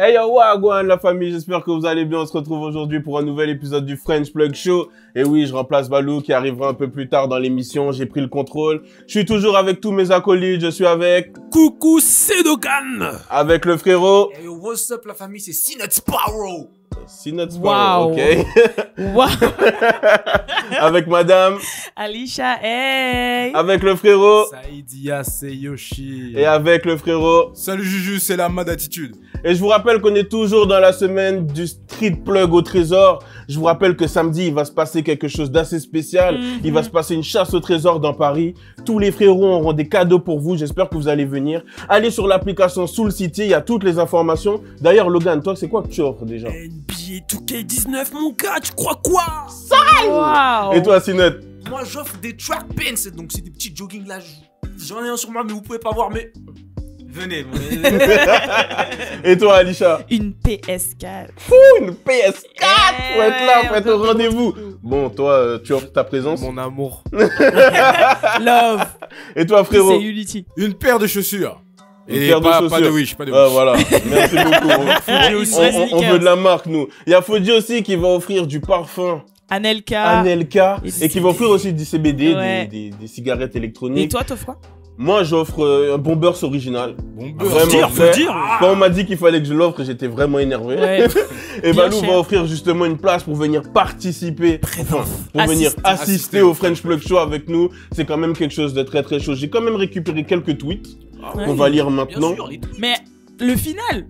Hey yo, wagwan la famille, j'espère que vous allez bien. On se retrouve aujourd'hui pour un nouvel épisode du French Plug Show. Et oui, je remplace Balou qui arrivera un peu plus tard dans l'émission. J'ai pris le contrôle. Je suis toujours avec tous mes acolytes. Je suis avec... Coucou, c'est Dogan. Avec le frérot... Hey yo, what's up la famille, c'est Sinot Sparrow. Sinot Sparrow, ok. Wow. Avec madame... Alicia, hey. Avec le frérot... Saïdia, c'est Yoshi. Et avec le frérot... Salut Juju, c'est la mode attitude. Et je vous rappelle qu'on est toujours dans la semaine du Street Plug au trésor. Je vous rappelle que samedi, il va se passer quelque chose d'assez spécial. Il va se passer une chasse au trésor dans Paris. Tous les frérots auront des cadeaux pour vous. J'espère que vous allez venir. Allez sur l'application Soul City, il y a toutes les informations. D'ailleurs, Logan, toi, c'est quoi que tu offres déjà? NBA 2K19, mon gars, tu crois quoi? Wow. Et toi, Sinette? Moi j'offre des track pants, donc c'est des petits jogging là. J'en ai un sur moi, mais vous pouvez pas voir, mais... Venez. Et toi, Alicia? Une PS4. Une PS4 pour être là, pour être au rendez-vous. Bon, toi, tu offres ta présence. Mon amour. Love. Et toi, frérot? C'est Unity. Une paire de chaussures. Une paire de chaussures. Pas de Wish, pas de Wish. Voilà, merci beaucoup. Fuji aussi. On veut de la marque, nous. Il y a Fuji aussi qui va offrir du parfum. Anelka. Et qui va offrir aussi du CBD, Ouais. des cigarettes électroniques. Et toi, t'offres quoi? Moi, j'offre un Bombers original. Faut dire. Quand on m'a dit qu'il fallait que je l'offre, j'étais vraiment énervé. Ouais. Et Bien Balou cher. va offrir justement une place pour venir participer, enfin, pour venir assister Assister. au French Plug Show avec nous. C'est quand même quelque chose de très très chaud. J'ai quand même récupéré quelques tweets Ouais. qu'on va lire Bien maintenant. sûr, les trucs. Mais le final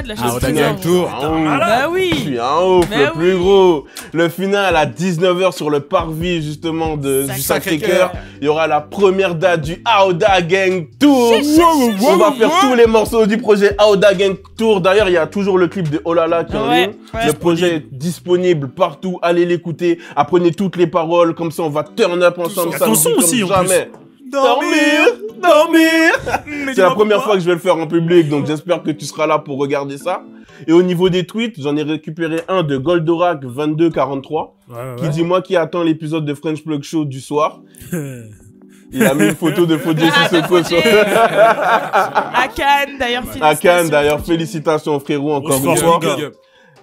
de la Ah, chose. on t'a gang tour. Bah Je oui. suis un ouf, Mais le plus oui. gros. Le final à 19h sur le parvis justement du Sacré-Cœur. Il y aura la première date du Aouda Gang Tour. On va faire tous les morceaux du projet Aouda Gang Tour. D'ailleurs, il y a toujours le clip de Olala qui est en Ouais, ligne. ouais. Le projet est disponible partout. Allez l'écouter. Apprenez toutes les paroles. Comme ça, on va turn up ensemble. Il y a ton son comme aussi, en jamais. Dormir. C'est la première fois que je vais le faire en public, donc j'espère que tu seras là pour regarder ça. Et au niveau des tweets, j'en ai récupéré un de Goldorak 2243 qui dit moi qui attends l'épisode de French Plug Show du soir. Il a mis une photo de Fodje Sissoko sur À Cannes, d'ailleurs, félicitations. à Cannes. D'ailleurs, félicitations frérot encore une Force, fois. les gars. Big up.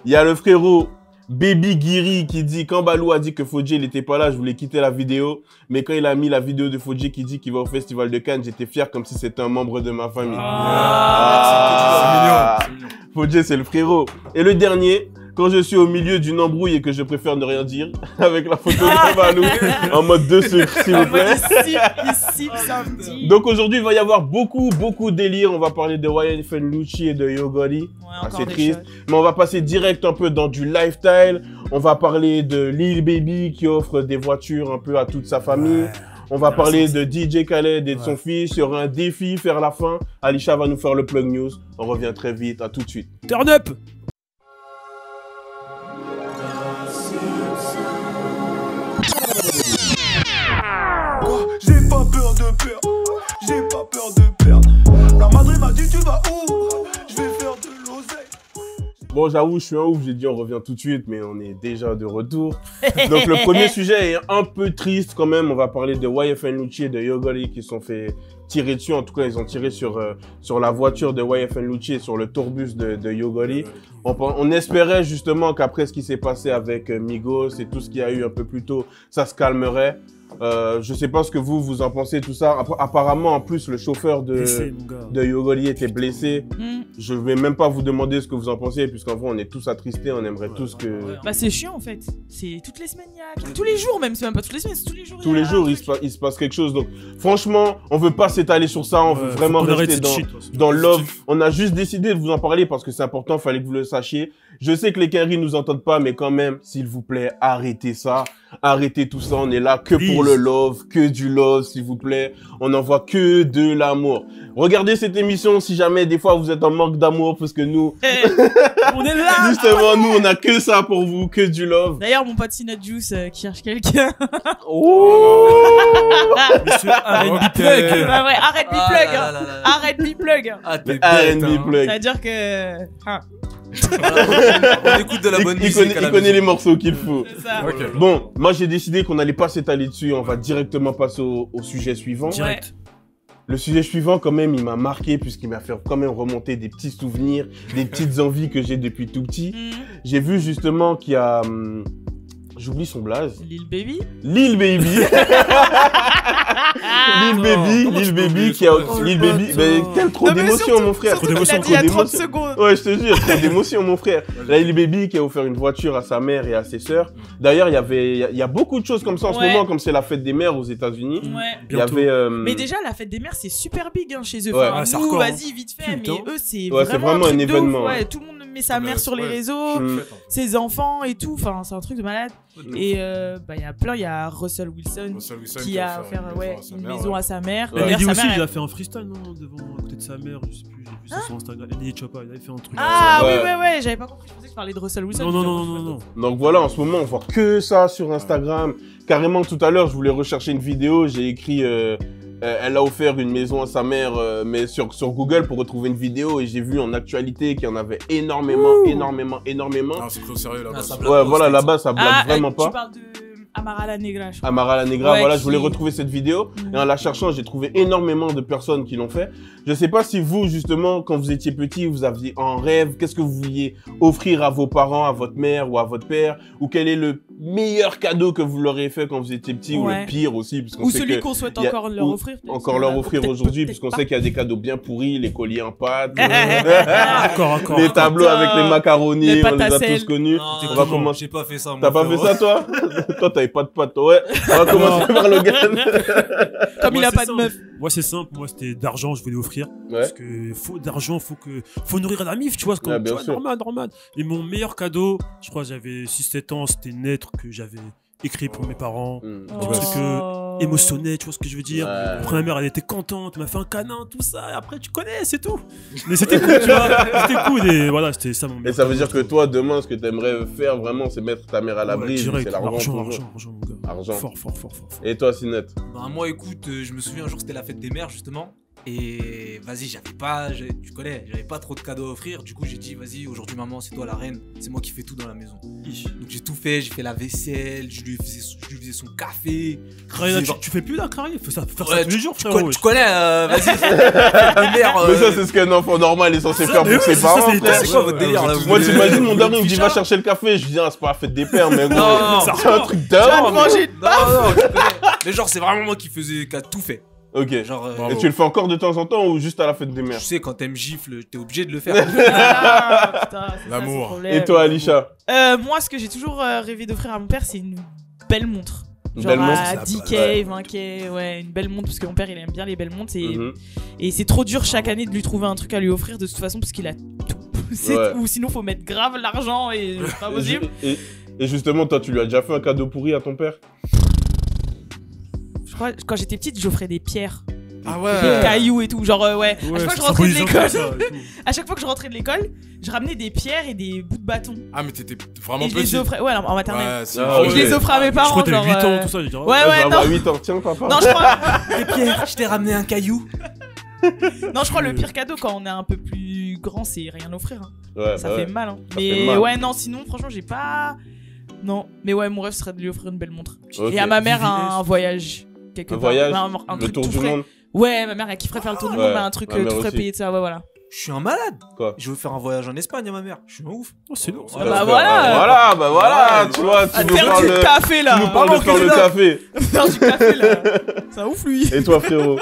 Il y a le frérot Baby Giri qui dit quand Balou a dit que Fodje il était pas là, je voulais quitter la vidéo, mais quand il a mis la vidéo de Fodje qui dit qu'il va au festival de Cannes, j'étais fier comme si c'était un membre de ma famille. C'est mignon. Fodje c'est le frérot. Et le dernier, quand je suis au milieu d'une embrouille et que je préfère ne rien dire, avec la photo de Balou en mode de sucre s'il vous plaît. Ici, samedi. Donc aujourd'hui il va y avoir beaucoup de délire. On va parler de YFN Lucci et de Yo Gotti. encore C'est des triste. choses. Mais on va passer direct un peu dans du lifestyle. On va parler de Lil Baby qui offre des voitures un peu à toute sa famille. On va parler de DJ Khaled et de son fils. Il y aura un défi vers la fin. Alicia va nous faire le plug news. On revient très vite. À tout de suite. Turn up. J'ai pas peur de perdre, j'ai pas peur de perdre. La Madrid m'a dit tu vas où? Je vais faire de l'oseille. Bon, j'avoue, je suis un ouf. J'ai dit on revient tout de suite, mais on est déjà de retour. Donc le premier sujet est un peu triste quand même. On va parler de YFN Lucci et de Yo Gotti qui se sont fait tirer dessus. En tout cas, ils ont tiré sur la voiture de YFN Lucci et sur le tourbus de Yo Gotti. On espérait justement qu'après ce qui s'est passé avec Migos et tout ce qu'il y a eu un peu plus tôt, ça se calmerait. Je sais pas ce que vous en pensez, tout ça. Apparemment, en plus, le chauffeur Blessé, mon gars. de Yo Gotti était blessé. Mm. Je vais même pas vous demander ce que vous en pensez, puisqu'en vrai, on est tous attristés, on aimerait tous que... Bah c'est chiant en fait. C'est toutes les semaines, il y a... Tous les jours même, c'est même pas toutes les semaines, c'est tous les jours. Tous les jours, il se passe quelque chose. Donc, franchement, on veut pas s'étaler sur ça. On veut vraiment rester dans love. On a juste décidé de vous en parler parce que c'est important. Fallait que vous le sachiez. Je sais que les Kenry nous entendent pas, mais quand même, s'il vous plaît, arrêtez ça. Arrêtez tout ça. On est là que pour le love, que du love, s'il vous plaît. On n'envoie que de l'amour. Regardez cette émission si jamais des fois vous êtes en manque d'amour parce que nous, On est là. justement, nous, on a que ça pour vous, que du love. D'ailleurs, mon pote Sinot Juice qui cherche quelqu'un. Oh! Monsieur R&B Ok. plug. Bah ouais, arrête Ah B-plug. là Hein. là là là. Arrête B-plug. Ah, t'es bête, R&B hein. plug. Ça veut dire que... Hein, On écoute de la bonne musique. à la Il connaît maison. les morceaux qu'il faut. c'est ça. Ok. Bon, moi j'ai décidé qu'on n'allait pas s'étaler dessus, on va directement passer au sujet suivant. Direct. Le sujet suivant, quand même, il m'a marqué puisqu'il m'a fait quand même remonter des petits souvenirs, des petites envies que j'ai depuis tout petit. J'ai vu justement qu'il y a... j'oublie son blaze. Lil Baby. Lil Baby. Lil Baby qui a... Lil Baby, mais quelle trop d'émotion, mon frère. Trop d'émotion, il a 30 secondes. Ouais, je te jure, trop d'émotion, mon frère. Là, Lil Baby qui a offert une voiture à sa mère et à ses sœurs. D'ailleurs, il y a beaucoup de choses comme ça en ce moment, comme c'est la fête des mères aux États-Unis. Ouais. Il y avait... Mais déjà, la fête des mères, c'est super big hein, chez eux. Ouais. Enfin, Ah, nous, hardcore, vas-y, vite fait, Putain. mais eux, c'est Ouais, c'est vraiment truc un de ouf. événement. Ouais, tout le monde met sa mère sur les réseaux, ses enfants et tout. Enfin, c'est un truc de malade. Et il y a plein, il y a Russell Wilson qui a offert une maison à sa mère. Ouais. D'ailleurs, Il sa aussi, mère, il a fait un freestyle, non, devant, à côté de sa mère, je sais plus, j'ai vu ça sur Instagram. Eddie Choppa, il avait fait un truc. Ah Ouais. ouais, j'avais pas compris, je pensais que tu parlais de Russell Wilson. Non. Donc voilà, en ce moment, on voit que ça sur Instagram. Carrément, tout à l'heure, je voulais rechercher une vidéo. J'ai écrit, elle a offert une maison à sa mère, mais sur Google pour retrouver une vidéo. Et j'ai vu en actualité qu'il y en avait énormément. Ah, c'est trop sérieux là-bas. Ouais, voilà, là-bas, ça blague vraiment Tu pas. parles de Amara la Negra, je crois. Amara la Negra, Ouais, voilà, qui- je voulais retrouver cette vidéo. Et en la cherchant, j'ai trouvé énormément de personnes qui l'ont fait. Je sais pas si vous, justement, quand vous étiez petit, vous aviez en rêve, qu'est-ce que vous vouliez offrir à vos parents, à votre mère ou à votre père, ou quel est le meilleur cadeau que vous leur avez fait quand vous étiez petit, ou Ouais. le pire aussi, puisqu'on Ou sait celui que qu'on souhaite il y a- encore leur ou- offrir. peut-être, encore leur ou offrir peut-être- aujourd'hui, peut-être puisqu'on pas. sait qu'il y a des cadeaux bien pourris, les colliers en pâte, Encore. les tableaux avec les macaronis, les on pâtes les à a sel. tous connus. Non, On va commencer. j'ai pas fait ça. T'as pas fait ça, toi? Toi, t'avais pas de pâte, ouais. On va commencer par Logan. Comme il Moi, a c'est pas de simple. meuf. Moi, c'est simple. Moi, c'était d'argent, je voulais offrir. Ouais. Parce que d'argent, faut nourrir la mif, tu vois. Ouais, bien tu vois, sûr. normal. Et mon meilleur cadeau, je crois que j'avais 6-7 ans, c'était une lettre que j'avais écrit pour mes parents. Mm. Des trucs émotionnels, tu vois ce que je veux dire. Ouais. Après, ma mère, elle était contente, elle m'a fait un câlin, tout ça. Et après, tu connais, c'est tout. Mais c'était cool, tu vois. C'était cool. Et voilà, c'était ça mon Et meilleur ça veut dire cadeau, que toi, demain, ce que t'aimerais faire vraiment, c'est mettre ta mère à l'abri, Ouais, direct, c'est l'argent. toujours. argent, mon gars. Argent. Fort. Et toi, Sinette? Bah, moi, écoute, je me souviens un jour, c'était la fête des mères, justement. Et vas-y, tu connais, j'avais pas trop de cadeaux à offrir. Du coup, j'ai dit, vas-y, aujourd'hui, maman, c'est toi la reine. C'est moi qui fais tout dans la maison. Donc, j'ai tout fait, j'ai fait la vaisselle, je lui faisais son café. Carré, là, tu fais plus là, carré. Faut faire ça Ouais, tous les jours, Tu frérot. connais, vas-y, fête des mères. Mais ça, c'est ce qu'un enfant normal est censé faire mais pour oui, ses c'est ça, parents. c'est- frère. C'est quoi votre délire là vous Moi, voulez- t'imagines, mon vous daron, il voulez me dit, le va ficha chercher le café. Je dis, ah, c'est pas la fête des pères, mais gros. Non, C'est un truc Tu vas d'homme. te manger de non, tu connais. Mais genre, c'est vraiment moi qui a tout fait. Ok. Genre, Et tu le fais encore de temps en temps ou juste à la fête des tu mères? sais, quand t'aimes gifle, t'es obligé de le faire. Ah, putain, c'est ça, L'amour. c'est le problème. Et toi, Alisha? Moi, ce que j'ai toujours rêvé d'offrir à mon père, c'est une belle montre. Une Genre belle montre, à ça, 10K, ouais. 20K, ouais, une belle montre, parce que mon père, il aime bien les belles montres. Mhm. Et c'est trop dur chaque année de lui trouver un truc à lui offrir de toute façon, parce qu'il a tout. Ouais. Ou sinon, faut mettre grave l'argent et c'est pas possible. Et justement, toi, tu lui as déjà fait un cadeau pourri à ton père? Je crois, quand j'étais petite, j'offrais des pierres, Ah des ouais. cailloux et tout. Genre, ouais. À chaque fois que je rentrais de l'école, l'école. à chaque fois que je rentrais de l'école, je ramenais des pierres et des bouts de bâton. Ah, mais t'étais vraiment Et je les petit. offrais, ouais, en maternelle. Ouais, c'est Ah, Et je ouais. les offrais à mes Je parents. crois que t'avais genre, 8 ans, tout ça. j'ai dit, Ouais, je vais ouais, avoir non. 8 ans. Tiens, papa. Non, je crois. Des pierres, je t'ai ramené un caillou. Non, je crois le pire cadeau quand on est un peu plus grand, c'est rien offrir. Hein. Ouais, Ça bah fait ouais. mal. Hein. Ça fait Mais mal. ouais, non, sinon, franchement, j'ai pas. Non, mais ouais, mon rêve serait de lui offrir une belle montre. Ok. Et à ma mère, VVS. un voyage. Quelque Un part. voyage, Un le truc tour tout du frais. monde. Ouais, ma mère, elle kifferait faire le tour du Ouais, monde, mais un truc ma mère tout frais aussi. payé de ça, ouais, voilà. Je suis un malade. Quoi? Je veux faire un voyage en Espagne à ma mère. Je suis un ouf. Oh, c'est lourd. Ah bah voilà. Voilà, tu vois, tu Ah, nous faire parles du café là. tu nous parles de faire le café. Faire du café là. C'est un ouf lui. Et toi, frérot?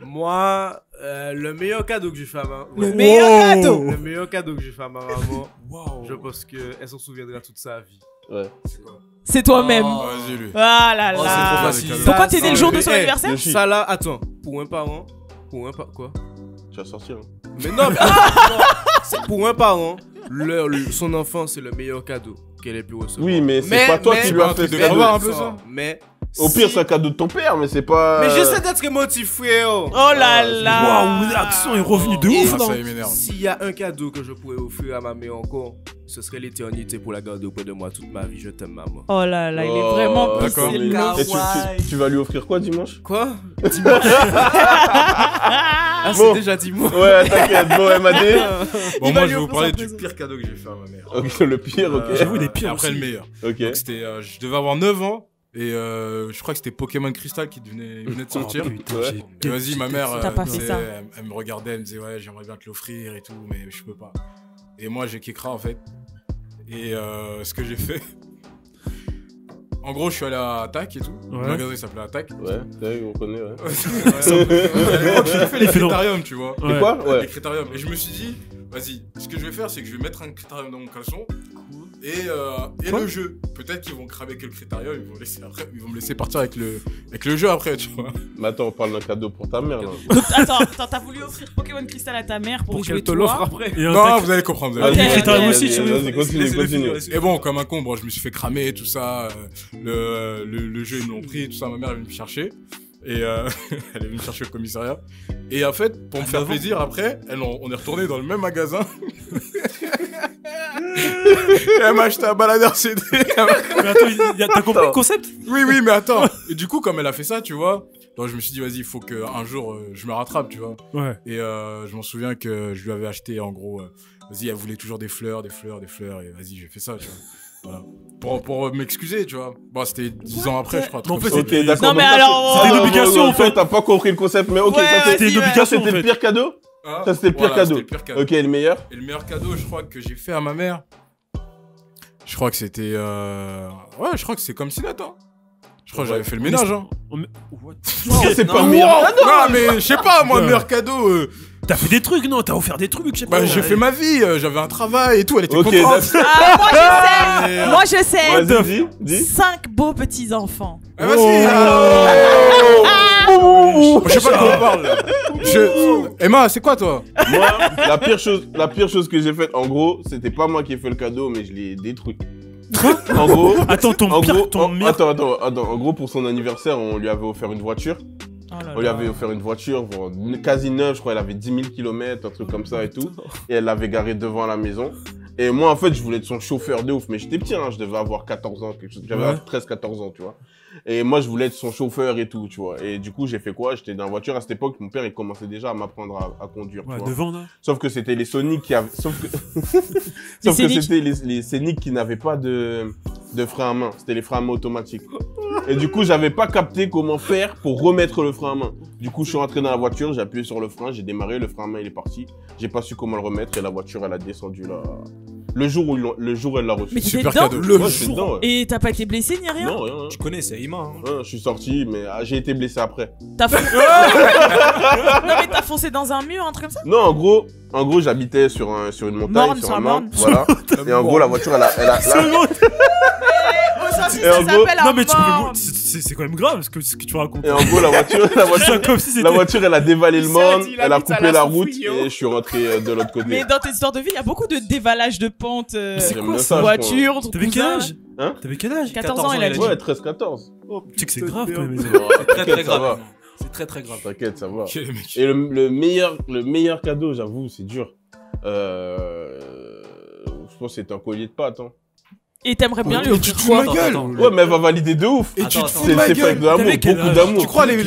Moi, le meilleur cadeau que j'ai fait à ma Le meilleur cadeau. le meilleur cadeau que j'ai fait à ma maman, Waouh. je pense qu'elle s'en souviendra toute sa vie. Ouais. C'est toi-même. Oh. Vas-y, lui. Ah là Oh, c'est trop là. facile. Pourquoi t'es né le jour de Eh, son anniversaire? Le chi. Ça là, attends, pour un parent, quoi? Tu vas sortir. Hein. Mais non, non, c'est pour un parent, son enfant c'est le meilleur cadeau qu'elle ait pu recevoir. Oui, mais c'est pas toi qui lui as fait ce de cadeau. voir un peu ça. Mais Au pire, c'est un cadeau de ton père, mais c'est pas. Mais j'essaie d'être émotif, frère. Oh là là. Waouh, l'accent est revenu de ouf, Ah, là. ça y m'énerve. S'il y a un cadeau que je pourrais offrir à ma mère encore, ce serait l'éternité pour la garder auprès de moi toute ma vie. Je t'aime, maman. Oh là là, il est Oh, vraiment d'accord. poussé le Kawaii. Et tu vas lui offrir quoi dimanche? Quoi? Ah, Ah, Bon. c'est déjà 10 mois. Ouais, t'inquiète. Bon, MAD. Bon, Il va moi, lui je vais vous offrir parler sa du présent. pire cadeau que j'ai fait à ma mère. Ok, le pire, ok. J'avoue, des Et pires après, aussi. le meilleur. Ok. Donc, je devais avoir 9 ans. Et je crois que c'était Pokémon Crystal qui venait de sortir. Putain, et vas-y, ma mère, elle me regardait, elle me disait ouais, j'aimerais bien te l'offrir et tout, mais je peux pas. Et moi, j'ai kékra en fait. Et ce que j'ai fait, en gros, je suis allé à Attaque et tout. Le magasin il s'appelait Attaque. Ouais, on connaît, ouais. J'ai fait les critériums, tu vois. Et quoi? Ouais. Les critériums. Et je me suis dit, vas-y, ce que je vais faire, c'est que je vais mettre un critérium dans mon caleçon. Et le jeu. Peut-être qu'ils vont cramer que le critérium, ils vont me laisser partir avec le jeu après, tu vois. Mais attends, on parle d'un cadeau pour ta mère, là. Donc, attends, t'as voulu offrir Pokémon Crystal à ta mère pour jouer qu'elle te l'offre après. Non, vous allez comprendre. Vas-y, continue. Et bon, comme un con, je me suis fait cramer, tout ça. Le jeu, ils me l'ont pris, tout ça. Ma mère, elle est venue me chercher. Et elle est venue me chercher au commissariat. Et en fait, pour me faire plaisir, après, on est retourné dans le même magasin. Et elle m'a acheté un baladeur CD. Mais attends, t'as compris le concept? Oui, mais attends. Et du coup, comme elle a fait ça, tu vois, donc je me suis dit, vas-y, il faut qu'un jour, je me rattrape, tu vois. Ouais. Et je m'en souviens que je lui avais acheté, en gros, vas-y, elle voulait toujours des fleurs. Et vas-y, j'ai fait ça, tu vois. Voilà. Pour m'excuser, tu vois. Bon, c'était 10 ans après, je crois. En fait, Ok, d'accord. Non, mais alors. C'était une obligation, en fait. T'as pas compris le concept, mais ok, ça c'était une obligation, c'était en le fait. pire cadeau? Ça, c'était le pire cadeau. Ok, et le meilleur? Et le meilleur cadeau, je crois que j'ai fait à ma mère, je crois que c'était... Ouais, je crois que c'est comme Sinat, hein. Je crois que j'avais fait le ménage, hein. C'est pas le meilleur cadeau. Non, mais je sais pas, moi, le meilleur cadeau... T'as fait des trucs, non? T'as offert des trucs, je sais pas. Bah, j'ai fait ma vie, j'avais un travail et tout, elle était Ok, contente. Moi je sais. Vas-y, dis. 5 beaux petits enfants. Ah, vas-y. Je sais pas de quoi on parle. Emma, c'est quoi, toi? Moi, la pire chose que j'ai faite, en gros, c'était pas moi qui ai fait le cadeau, mais je l'ai détruit. En gros, Attends, attends. En gros, pour son anniversaire, on lui avait offert une voiture. On lui avait offert une voiture quasi neuve, je crois, elle avait 10 000 km, un truc comme ça et tout. Et elle l'avait garée devant la maison. Et moi, en fait, je voulais être son chauffeur de ouf. Mais j'étais petit, hein, je devais avoir 14 ans, quelque chose. J'avais 13-14 ans, tu vois. Et moi, je voulais être son chauffeur et tout, tu vois. Et du coup, j'ai fait quoi? J'étais dans la voiture. À cette époque, mon père, il commençait déjà à m'apprendre à conduire, tu vois. Devant, là. Sauf que c'était les Sonic qui avaient... Sauf que c'était les Scénic qui n'avaient pas de frein à main. C'était les freins à main automatiques. Et du coup, j'avais pas capté comment faire pour remettre le frein à main. Du coup, je suis rentré dans la voiture, j'ai appuyé sur le frein, j'ai démarré, le frein à main, il est parti. J'ai pas su comment le remettre et la voiture, elle a descendu là. Le jour où elle l'a reçu. Mais Super dedans, cadeau. Le jour. Et t'as pas été blessé ni rien? Non, rien. Tu connais, c'est Ima. Hein. Je suis sorti, mais j'ai été blessé après. T'as foncé... Non mais t'as foncé dans un mur, un truc comme ça? Non, en gros, j'habitais sur une montagne, sur un morne, voilà. Et en gros, la voiture, elle a Et en gros, non mais c'est quand même grave ce que tu racontes. Et en gros, la voiture, elle a dévalé le morne, elle a coupé la route et je suis rentré de l'autre côté. Mais dans tes histoires de vie, il y a beaucoup de dévalage de pente. C'est quoi ça, voiture, T'avais quel âge? Hein? T'avais quel âge? 14 ans, il a dit. Ouais, 13-14. Oh, tu sais que c'est grave quand même. Très très grave. C'est très très grave. T'inquiète, ça va. Et le meilleur cadeau, j'avoue, c'est dur. Je pense que c'est un collier de pâtes, hein. Et t'aimerais bien lui offrir quoi? Ouais, mais elle va valider de ouf. Et tu te fous c'est de ma pas gueule. avec de l'amour, beaucoup d'amour. Tu crois les Non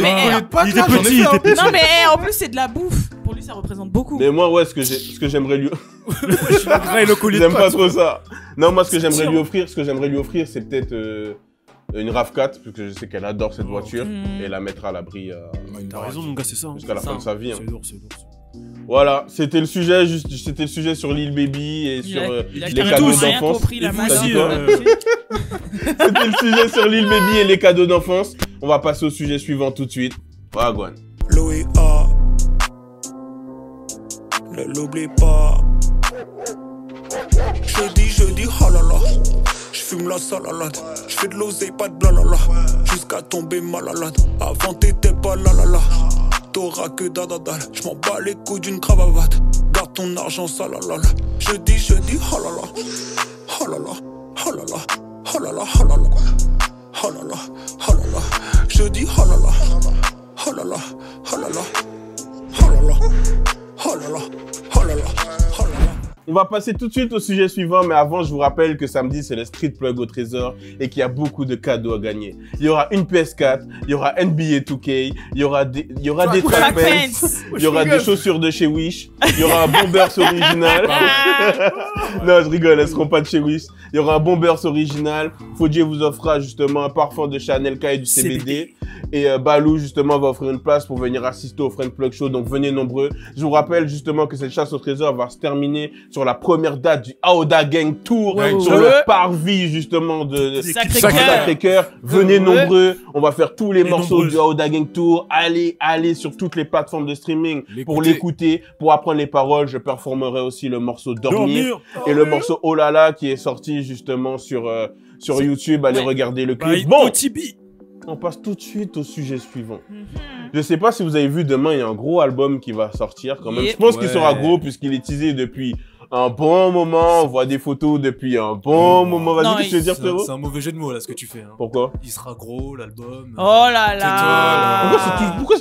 mais il était petit, non mais en plus c'est de la bouffe. Pour lui ça représente beaucoup. Mais moi ouais, ce que j'aimerais lui J'aime pas trop ça. Non, moi ce que j'aimerais lui offrir, c'est peut-être une RAV4 parce que je sais qu'elle adore cette voiture et la mettra à l'abri T'as raison mon gars, c'est ça. Jusqu'à la fin de sa vie. C'est lourd. Voilà, c'était le sujet sur Lil Baby et sur les cadeaux d'enfance. C'était le sujet sur Lil Baby et les cadeaux d'enfance. On va passer au sujet suivant tout de suite. Wagwan. Louis A. Ne l'oublie pas. Je dis oh là là. J'fume la salalade. J'fais de l'oseille, pas de blalala. Jusqu'à tomber malade. Avant t'étais pas la la la. T'auras que dadadal. J'm'en bats les couilles d'une cravate. Garde ton argent salalala. Je dis oh là là. Oh là là. Oh là là. Oh là là. Oh là là. Oh là là. Oh là là. Je dis oh là là. Oh là là. Oh là là. Oh là là. Oh là là. Oh là là. Oh là là. On va passer tout de suite au sujet suivant, mais avant, je vous rappelle que samedi, c'est le Street Plug au Trésor et qu'il y a beaucoup de cadeaux à gagner. Il y aura une PS4, il y aura NBA 2K, il y aura des track pants, il y aura des chaussures de chez Wish, il y aura un Bombers original. Non, je rigole, elles seront pas de chez Wish. Il y aura un Bombers original. Fodje vous offrira justement un parfum de Chanel K et du CBD. Et Balou, justement, va offrir une place pour venir assister au Friend Plug Show. Donc, venez nombreux. Je vous rappelle, justement, que cette chasse au trésor va se terminer sur la première date du Aoda Gang Tour. Sur le parvis, justement, de Sacré-Cœur. Venez nombreux. On va faire tous les morceaux du Aoda Gang Tour. Allez sur toutes les plateformes de streaming pour l'écouter, pour apprendre les paroles. Je performerai aussi le morceau Dormir. Et le morceau Oh là là qui est sorti, justement, sur YouTube. Allez regarder le clip. Bon! On passe tout de suite au sujet suivant. Je sais pas si vous avez vu, demain, il y a un gros album qui va sortir quand même. Je pense qu'il sera gros puisqu'il est teasé depuis un bon moment. On voit des photos depuis un bon moment. Vas-y, qu'est-ce que tu veux dire, frérot? C'est un mauvais jeu de mots, là, ce que tu fais. Hein. Pourquoi? Il sera gros, l'album. Oh là là. Pourquoi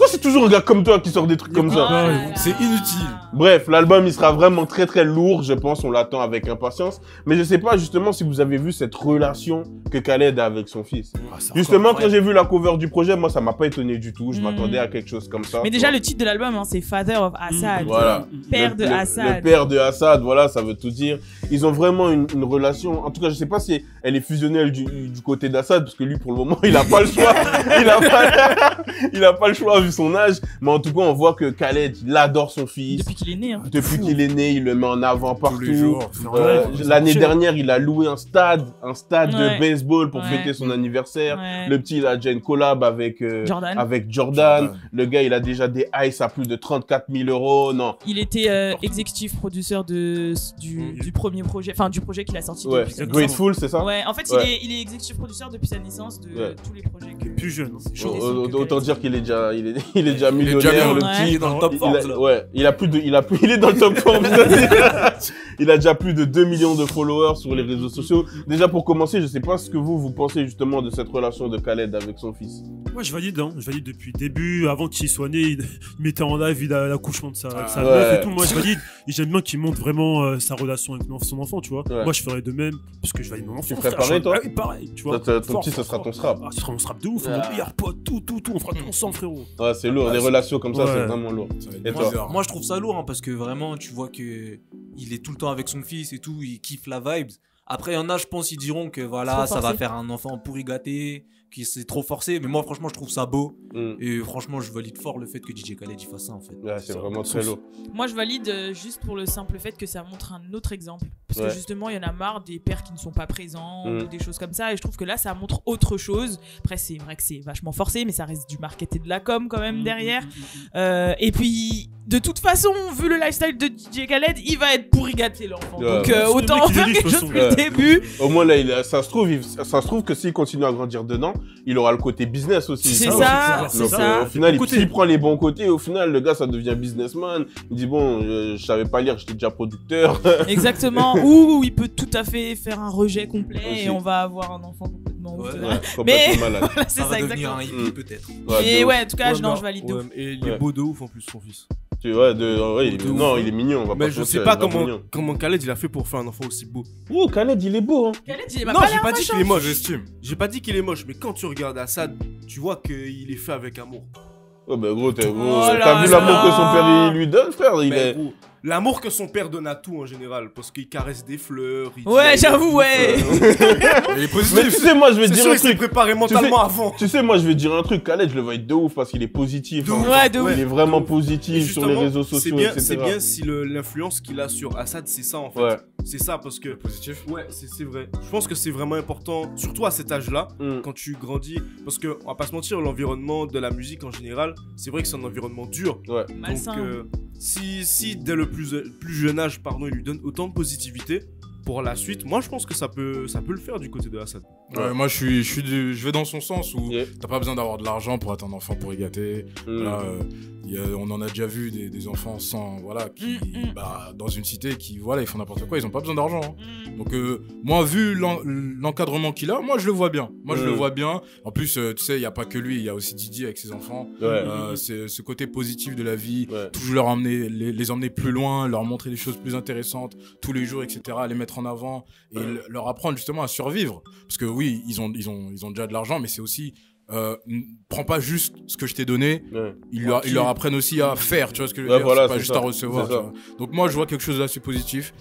c'est toujours un gars comme toi qui sort des trucs comme ça? C'est inutile. Bref, l'album, il sera vraiment très très lourd, je pense, on l'attend avec impatience. Mais je sais pas, justement, si vous avez vu cette relation que Khaled a avec son fils. Justement, quand j'ai vu la cover du projet, moi, ça m'a pas étonné du tout. Je m'attendais à quelque chose comme ça. Mais déjà, le titre de l'album, hein, c'est Father of Assad. Voilà. Père de Assad. Le père de Assad, voilà, ça veut tout dire. Ils ont vraiment une relation. En tout cas, je sais pas si elle est fusionnelle du côté d'Assad, parce que lui, pour le moment, il a pas le choix. Il a pas le choix vu son âge. Mais en tout cas, on voit que Khaled, il adore son fils. Depuis qu'il est né. Hein. Depuis qu'il est né, il le met en avant partout. Tous les jours. L'année dernière, il a loué un stade de baseball pour fêter son anniversaire. Le petit, il a déjà une collab avec Jordan. Le gars, il a déjà des ice à plus de 34 000 €. Non. Il était executive producer du premier projet, enfin du projet qu'il a sorti. Ouais. Grateful, c'est ça? Ouais. En fait, il est executive producer depuis sa naissance de tous les projets. Plus jeune. Autant dire qu'il est déjà, il est déjà millionnaire, le petit. Il est dans le top 4. Il est dans le top 4. Il a déjà plus de 2 millions de followers sur les réseaux sociaux. Déjà, pour commencer, je sais pas ce que vous pensez justement de cette relation de Khaled avec son fils. Moi, je valide depuis le début. Avant qu'il soit né, il mettait en live l'accouchement de sa meuf et tout. Moi, je valide. Et j'aime bien qu'il montre vraiment sa relation avec son enfant, tu vois. Moi, je ferais de même, parce que je valide mon enfant. Tu ferais pareil, toi? Oui, pareil, tu vois. Ton petit, ce sera ton strap. Ce sera mon strap de ouf. Mon meilleur pote, tout. On fera tout ensemble, frérot. Ouais, c'est lourd. Les relations comme ça, c'est vraiment lourd. Et toi? Moi, je trouve ça lourd, hein, parce que vraiment, tu vois que il est tout le temps avec son fils et tout, il kiffe la vibe. Après, il y en a, je pense, ils diront que voilà, ça va faire un enfant pourri gâté, que c'est trop forcé. Mais moi, franchement, je trouve ça beau. Et franchement, je valide fort le fait que DJ Khaled il fasse ça, en fait. Ouais, c'est vraiment très lourd. Moi, je valide juste pour le simple fait que ça montre un autre exemple. Parce que justement, il y en a marre des pères qui ne sont pas présents ou des choses comme ça. Et je trouve que là, ça montre autre chose. Après, c'est vrai que c'est vachement forcé, mais ça reste du marketing de la com quand même derrière. Et puis, de toute façon, vu le lifestyle de DJ Khaled, il va être pourri gâté, l'enfant. Donc, autant faire quelque chose depuis le début. Au moins, là, ça se trouve que s'il continue à grandir dedans, il aura le côté business aussi. C'est ça. Donc, au final, s'il prend les bons côtés, au final, le gars, ça devient businessman. Il dit, bon, je savais pas lire, j'étais déjà producteur. Exactement. Ou il peut tout à fait faire un rejet complet et on va avoir un enfant complètement ouf. Mais malade. Voilà, c'est ça, devenir un hippie, peut-être. Et en tout cas, je valide de ouf. Et il est beau de ouf, en plus, son fils. Il est mignon, on va pas. Mais je sais pas comment Khaled il a fait pour faire un enfant aussi beau. Oh, Khaled il est beau, hein. Khaled, il est non, j'ai pas dit qu'il est moche, j'estime. J'ai pas dit qu'il est moche, mais quand tu regardes Assad, tu vois qu'il est fait avec amour. Oh bah gros, t'as vu l'amour que son père il lui donne, frère? Gros, l'amour que son père donne à tout en général, parce qu'il caresse des fleurs. J'avoue, Il est positif. Mais tu sais, moi je vais dire un truc. Il s'est préparé mentalement avant. Tu sais, moi je vais dire un truc. Khaled, je le vois être de ouf parce qu'il est positif. De ouf. Il est vraiment positif sur les réseaux sociaux, etc. C'est bien si l'influence qu'il a sur Assad, c'est ça en fait. Ouais. C'est ça parce que. Positif. Ouais, c'est vrai. Je pense que c'est vraiment important, surtout à cet âge-là, quand tu grandis. Parce que, on va pas se mentir, l'environnement de la musique en général, c'est vrai que c'est un environnement dur. Ouais. Donc, si dès le plus jeune âge, il lui donne autant de positivité, pour la suite, moi je pense que ça peut le faire du côté de Assad. Ouais, moi je vais dans son sens où t'as pas besoin d'avoir de l'argent pour être un enfant pourri gâté. On en a déjà vu des enfants sans, voilà, qui, dans une cité qui, voilà, ils font n'importe quoi, ils ont pas besoin d'argent. Hein. Donc, moi, vu l'encadrement qu'il a, moi, je le vois bien. Moi, je le vois bien. En plus, tu sais, il y a pas que lui, il y a aussi Didier avec ses enfants. C'est ce côté positif de la vie, toujours les emmener plus loin, leur montrer des choses plus intéressantes tous les jours, etc., les mettre en avant et leur apprendre justement à survivre. Parce que oui, ils ont déjà de l'argent, mais c'est aussi prends pas juste ce que je t'ai donné, ils leur apprennent aussi à faire, tu vois ce que je veux dire, c'est pas juste à recevoir, tu vois. Donc moi je vois quelque chose d'assez positif.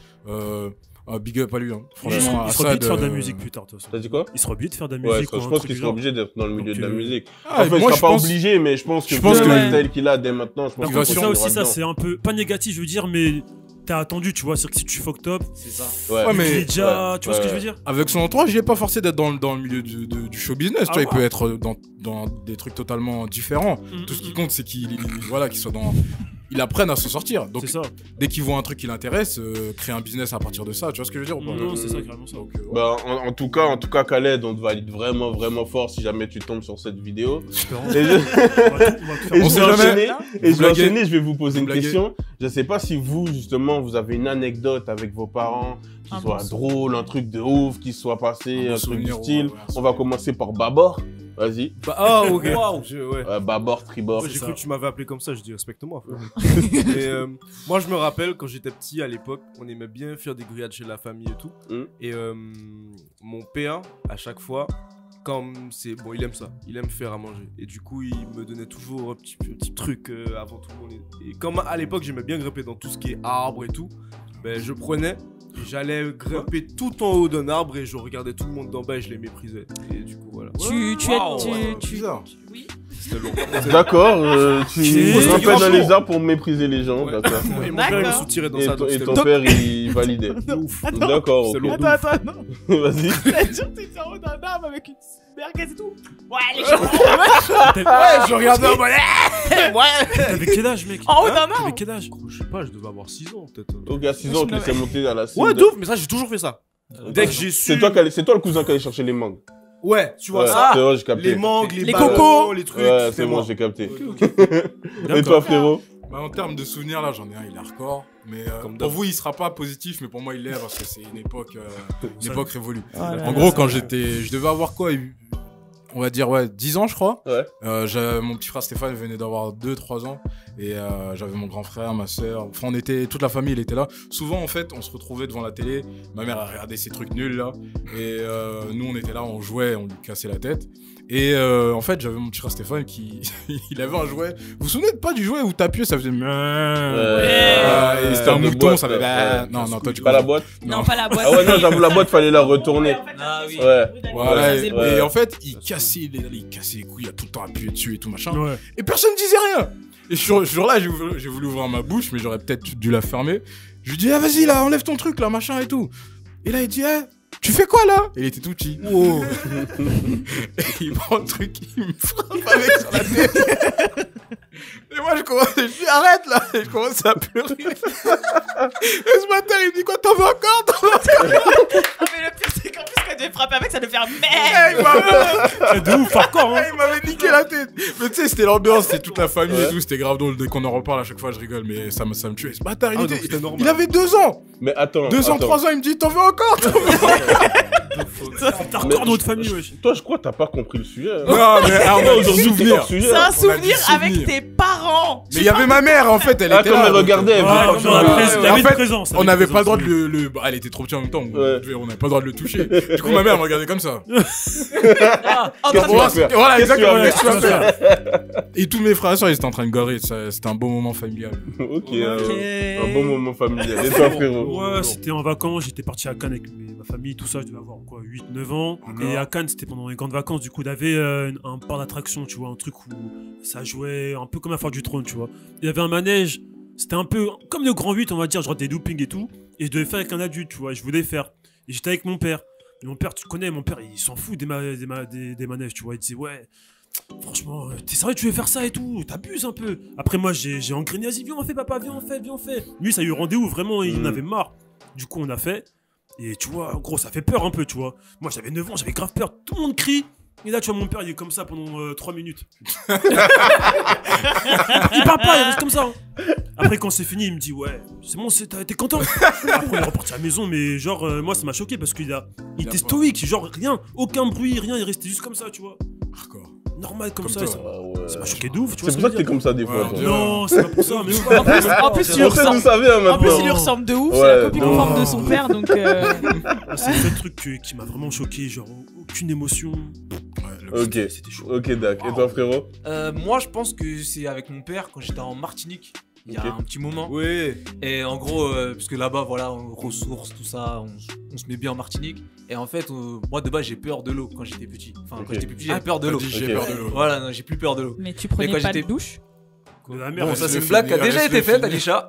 Big up à lui, hein. Franchement, il sera obligé de faire de la musique plus tard. T'as dit quoi? Il sera obligé de faire de la musique. Je pense qu'il sera obligé d'être dans le milieu de la musique. Enfin, il sera pas obligé, mais je pense que le style qu'il a dès maintenant, je pense que ça aussi, ça c'est un peu pas négatif, je veux dire, mais t'as attendu, tu vois, c'est que si tu fuck top, c'est ça. Ouais, mais déjà, tu vois ce que je veux dire? Avec son entourage, il est pas forcé d'être dans le milieu du show business, tu vois, il peut être dans des trucs totalement différents. Tout ce qui compte, c'est qu'il soit dans... Il apprenne à s'en sortir. Donc, dès qu'il voit un truc qui l'intéresse, créer un business à partir de ça, tu vois ce que je veux dire? Non, c'est ça, carrément ça. Donc, en tout cas, Khaled, on te valide vraiment, vraiment fort si jamais tu tombes sur cette vidéo. Et je vais enchaîner, je vais vous poser une question. Je sais pas si vous, justement, vous avez une anecdote avec vos parents qui soit drôle, un truc de ouf, qui soit passé, un truc du style. On va commencer par Babor. Vas-y. Ok. Babor, Tribord. J'ai cru que tu m'avais appelé comme ça, je dis respecte-moi. Et moi, je me rappelle quand j'étais petit à l'époque, on aimait bien faire des grillades chez la famille et tout. Et mon père, à chaque fois, il aime ça, il aime faire à manger. Et du coup, il me donnait toujours un petit truc avant tout le monde. Et comme à l'époque, j'aimais bien grimper dans tout ce qui est arbre et tout, ben je prenais. J'allais grimper tout en haut d'un arbre et je regardais tout le monde d'en bas et je les méprisais. Et du coup, voilà. Oui. C'était long. D'accord, tu grimpais dans les arbres pour mépriser les gens, d'accord. Et mon père, il me soutirait dans ça. Et ton père, il validait. D'accord, ok. Attends. Vas-y. T'étais en haut d'un arbre avec une merguez et tout. Ouais, les gens. Je regardais en bas. T'avais quel âge, mec? En haut d'un arbre. T'avais quel âge? Je sais pas, je devais avoir 6 ans peut-être. Donc à 6 ans, on te laissait monter à la cime. Ouais, d'ouf, mais ça, j'ai toujours fait ça. Dès que j'ai su. C'est toi le cousin qui allait chercher les mangues. Ouais, tu vois ça. C'est bon, j'ai capté. Les mangues, les cocos, les trucs. Ouais, c'est bon, j'ai capté. Et toi, frérot? En termes de souvenirs, là, j'en ai un, il est hardcore. Mais pour vous, il sera pas positif, mais pour moi, il l'est parce que c'est une époque révolue. En gros, quand je devais avoir quoi? On va dire 10 ans je crois. Mon petit frère Stéphane venait d'avoir 2-3 ans et j'avais mon grand frère, ma soeur, enfin on était, toute la famille elle était là. Souvent en fait on se retrouvait devant la télé, ma mère a regardé ces trucs nuls là et nous on était là, on jouait, on lui cassait la tête. Et en fait j'avais mon petit frère Stéphane qui il avait un jouet. Vous vous souvenez pas du jouet où t'appuyais ça faisait et c'était un mouton, ça avait non toi tu pas la boîte? Non pas la boîte. Ah ouais non j'avoue la boîte fallait la retourner. Ah oui. Et en fait il cassait les couilles, il a tout le temps appuyé dessus et tout machin. Et personne disait rien. Et ce jour-là j'ai voulu ouvrir ma bouche mais j'aurais peut-être dû la fermer. Je lui dis vas-y là enlève ton truc là machin et tout. Et là il dit tu fais quoi là? Et il était tout petit. Wow. Et il prend le truc, il me frappe avec sur la tête. Et moi je dis arrête là. Et je commence à pleurer. Et ce matin il me dit quoi? T'en veux encore? Mais le pire c'est qu'en plus quand tu frapper avec ça devait faire merde. C'est de ouf encore hein. Il m'avait niqué la tête. Mais tu sais c'était l'ambiance, c'était toute la famille et tout. C'était grave drôle. Dès qu'on en reparle à chaque fois je rigole. Mais ça me tuait. Ce matin il avait 2 ans. Mais attends. 2 ans, 3 ans il me dit t'en veux encore? T'as encore notre famille, wesh. Toi, je crois que t'as pas compris le sujet. Non, mais aujourd'hui, c'est un souvenir avec tes parents. Mais il y avait ma mère, en fait, elle était là. Elle regardait. On n'avait pas le droit de le. Elle était trop petite en même temps. On n'avait pas le droit de le toucher. Du coup, ma mère me regardait comme ça. Voilà, exactement. Qu'est-ce que tu vas faire? Et tous mes frères et soeurs, ils étaient en train de garer. C'était un beau moment familial. Ok, un bon moment familial. Et toi, frérot? Ouais, c'était en vacances. J'étais parti à Cannes avec ma famille, tout ça. Je devais avoir quoi, 8-9 ans. Et à Cannes, c'était pendant les grandes vacances. Du coup, il y avait un parc d'attraction, tu vois, un truc où ça jouait un peu comme la Foire du Trône, tu vois. Il y avait un manège. C'était un peu comme le Grand 8, on va dire, genre des loopings et tout. Et je devais faire avec un adulte, tu vois. Je voulais faire. Et j'étais avec mon père. Et mon père, tu connais, mon père, il s'en fout des manèges, tu vois. Il disait, ouais, franchement, t'es sérieux, tu veux faire ça et tout? T'abuses un peu. Après, moi, j'ai engrainé, vas-y, viens, on fait, papa, viens, on fait. Lui, ça a eu rendez-vous, vraiment, il en avait marre. Du coup, on a fait. Et tu vois, en gros, ça fait peur un peu, tu vois. Moi, j'avais 9 ans, j'avais grave peur. Tout le monde crie. Et là, tu vois, mon père, il est comme ça pendant 3 minutes. Il parle pas, il reste comme ça. Après, quand c'est fini, il me dit, ouais, c'est bon, t'es content. Après, il est reparti à la maison, mais genre, moi, ça m'a choqué parce qu'il était stoïque, genre, rien, aucun bruit, rien, il restait juste comme ça, tu vois. Hardcore. Normal comme ça. Ça m'a choqué de ouf, tu vois. C'est pour ça que t'es comme ça des fois. Non, c'est pas pour ça, mais en plus, il lui ressemble. En plus, il lui ressemble de ouf, c'est la copie conforme de son père, donc. C'est le seul truc qui m'a vraiment choqué, genre, aucune émotion. Ok, ok, d'accord. Et toi, frérot? Moi, je pense que c'est avec mon père quand j'étais en Martinique. Il y a un petit moment. Oui. Et en gros, parce que là-bas, voilà, ressources, tout ça, on se met bien en Martinique. Et en fait, moi de base, j'ai peur de l'eau quand j'étais petit. Enfin, quand j'étais plus petit, j'avais peur de l'eau. J'ai peur de l'eau. Voilà, non, j'ai plus peur de l'eau. Mais tu prenais pas de douche? Bon, ça, c'est une blague qui a déjà été faite, Alisha.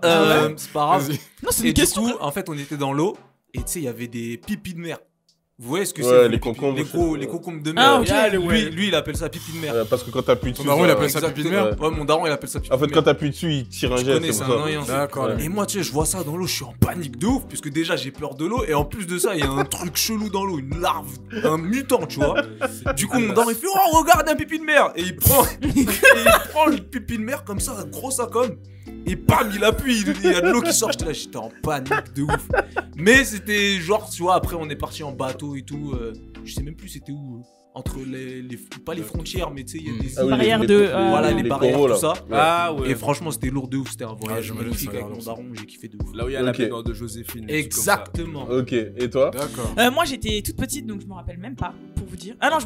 C'est pas grave. Non, c'est une question. Du coup, en fait, on était dans l'eau. Et tu sais, il y avait des pipis de mer. Vous voyez ce que c'est? Ouais, les concombres. Les concombres de mer. Ah, ok. Lui, il appelle ça pipi de mer. Parce que quand t'appuies dessus. Ton daron, il appelle ça pipi de mer? Ouais, mon daron, il appelle ça pipi de mer. En fait, quand t'appuies dessus, il tire un jet. C'est un rien. D'accord. Et moi, tu sais, je vois ça dans l'eau, je suis en panique de ouf, puisque déjà j'ai peur de l'eau, et en plus de ça, il y a un truc chelou dans l'eau, une larve, un mutant, tu vois. Du coup, mon daron, il fait, oh, regarde un pipi de mer! Et il prend le pipi de mer comme ça, gros sac homme. Et bam, il appuie, il y a de l'eau qui sort. J'étais en panique de ouf. Mais c'était genre, tu vois, après on est parti en bateau et tout. Je sais même plus c'était où. Entre pas les frontières, mais tu sais, il y a des barrières de. Voilà, les barrières, tout ça. Ah ouais. Et franchement, c'était lourd de ouf. C'était un voyage magnifique avec mon daron. J'ai kiffé de ouf. Là où il y a la baignoire de Joséphine. Exactement. Ok, et toi? D'accord. Moi, j'étais toute petite, donc je me rappelle même pas, pour vous dire. Ah non,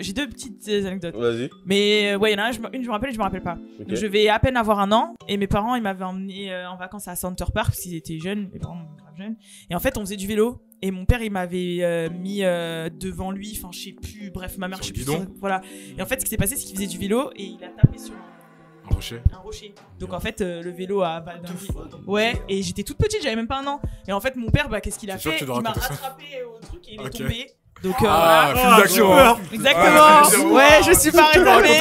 j'ai deux petites anecdotes. Vas-y. Mais ouais, il y en a une, je me rappelle, et je me rappelle pas. Donc, je vais à peine avoir 1 an, et mes parents, ils m'avaient emmené en vacances à Center Park, parce qu'ils étaient jeunes, mes parents grave jeunes. Et en fait, on faisait du vélo. Et mon père, il m'avait mis devant lui, enfin, je sais plus, bref, ma mère, je sais plus. Voilà. Et en fait, ce qui s'est passé, c'est qu'il faisait du vélo et il a tapé sur un rocher. Donc en fait, le vélo a ouais, et j'étais toute petite, j'avais même pas 1 an. Et en fait, mon père, qu'est-ce qu'il a fait? Il m'a rattrapé au truc et il est tombé. Donc film d'action. Exactement. Ouais, je suis pas retombée.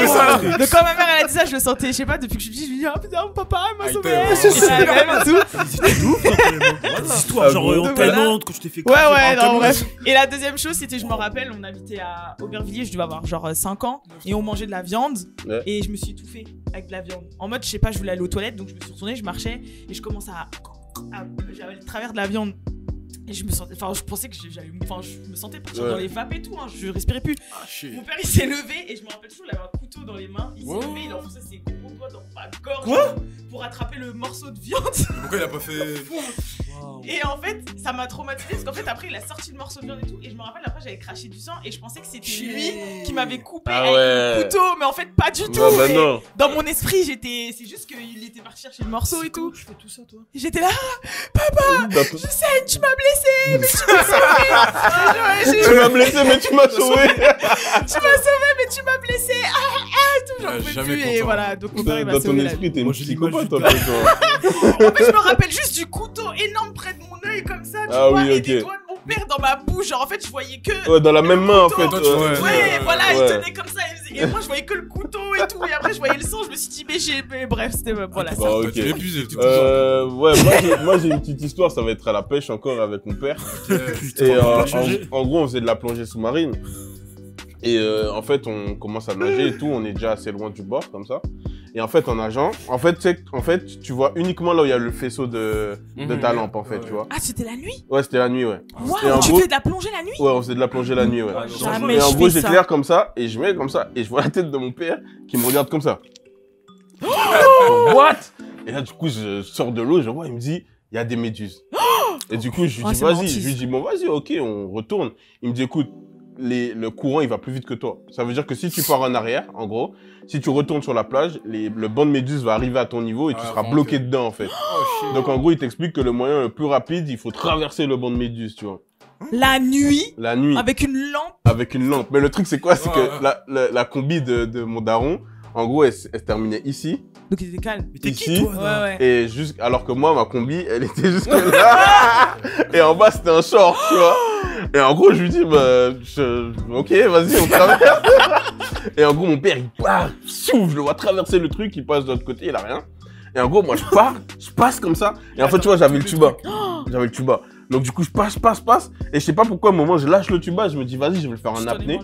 Donc quand ma mère elle a dit ça, je le sentais, je sais pas, depuis que je suis petite, je me dis oh putain, mon papa m'a sauvé. Des histoires genre en Thaïlande quand je t'ai fait ouais, non, bref. Et la deuxième chose, c'était, je me rappelle, on habitait à Aubervilliers, je devais avoir genre 5 ans, et on mangeait de la viande, et je me suis étouffée avec de la viande. En mode, je sais pas, je voulais aller aux toilettes, donc je me suis retournée, je marchais, et je commence j'avais le travers de la viande. Et je me sentais, enfin, je pensais que je me sentais partir dans les vapes et tout, hein, je respirais plus. Mon père il s'est levé et je me rappelle toujours, il avait un couteau dans les mains, il s'est levé, il a enfoncé ses gros doigts dans ma gorge pour attraper le morceau de viande. Pourquoi il a pas fait. Et en fait, ça m'a traumatisé parce qu'en fait, après, il a sorti le morceau de viande et tout. Et je me rappelle, après, j'avais craché du sang et je pensais que c'était lui qui m'avait coupé avec le couteau, mais en fait, pas du tout. Non. Dans mon esprit, c'est juste qu'il était parti chercher le morceau et tout. Tu fais tout ça, toi? J'étais là, papa, je sais, tu m'as blessé, mais tu m'as sauvé. Tu m'as blessé, mais tu m'as sauvé. Tu m'as sauvé, mais tu m'as blessé. Tout, j'en pouvais plus. Et voilà, donc mon père, il m'a sauvé. Dans ton esprit, t'es une psychopathe, toi. En fait, je me rappelle juste du couteau énorme près de mon œil, comme ça, tu vois, et des doigts de mon père dans ma bouche. Genre, en fait, je voyais que. Ouais, dans la même main, en fait. Ouais, voilà, il tenait comme ça. Et moi, je voyais que le couteau et tout. Et après, je voyais le sang. Je me suis dit, mais bref, c'était. Voilà, ça. Ok. Ouais, moi, j'ai une petite histoire. Ça va être à la pêche encore avec mon père. Et en gros, on faisait de la plongée sous-marine. Et en fait, on commence à nager et tout. On est déjà assez loin du bord, comme ça. Et en fait, en nageant, tu vois uniquement là où il y a le faisceau de ta lampe, en fait, tu vois. Ah, c'était la nuit? Ouais, c'était la nuit, ouais. Waouh, tu fais de la plongée la nuit? Ouais, on faisait de la plongée la nuit, ouais. Jamais et en gros, ça. j'éclaire comme ça, et je mets comme ça, et je vois la tête de mon père qui me regarde comme ça. What? Et là, du coup, je sors de l'eau, je vois, il me dit, il y a des méduses. Et du coup, je lui dis, vas-y. Je lui dis, bon, vas-y, ok, on retourne. Il me dit, écoute, le courant, il va plus vite que toi. Ça veut dire que si tu pars en arrière, en gros, si tu retournes sur la plage, le banc de méduses va arriver à ton niveau et tu seras bloqué dedans, en fait. Donc, en gros, il t'explique que le moyen le plus rapide, il faut traverser le banc de méduses, tu vois. La nuit? La nuit. Avec une lampe? Avec une lampe. Mais le truc, c'est quoi? C'est que la combi de mon daron, en gros, elle se terminait ici. Donc il était calme. Mais t'es qui, toi? Ouais. Et alors que moi, ma combi, elle était juste là. Et en bas, c'était un short, tu vois. Et en gros, je lui dis, ok, vas-y, on traverse. Et en gros, mon père, il part, je le vois traverser le truc, il passe de l'autre côté, il a rien. Et en gros, moi, je passe comme ça. Et en fait, tu vois, j'avais le tuba. Donc du coup, je passe. Et je sais pas pourquoi, à un moment, je lâche le tuba, je me dis, vas-y, je vais le faire en apnée.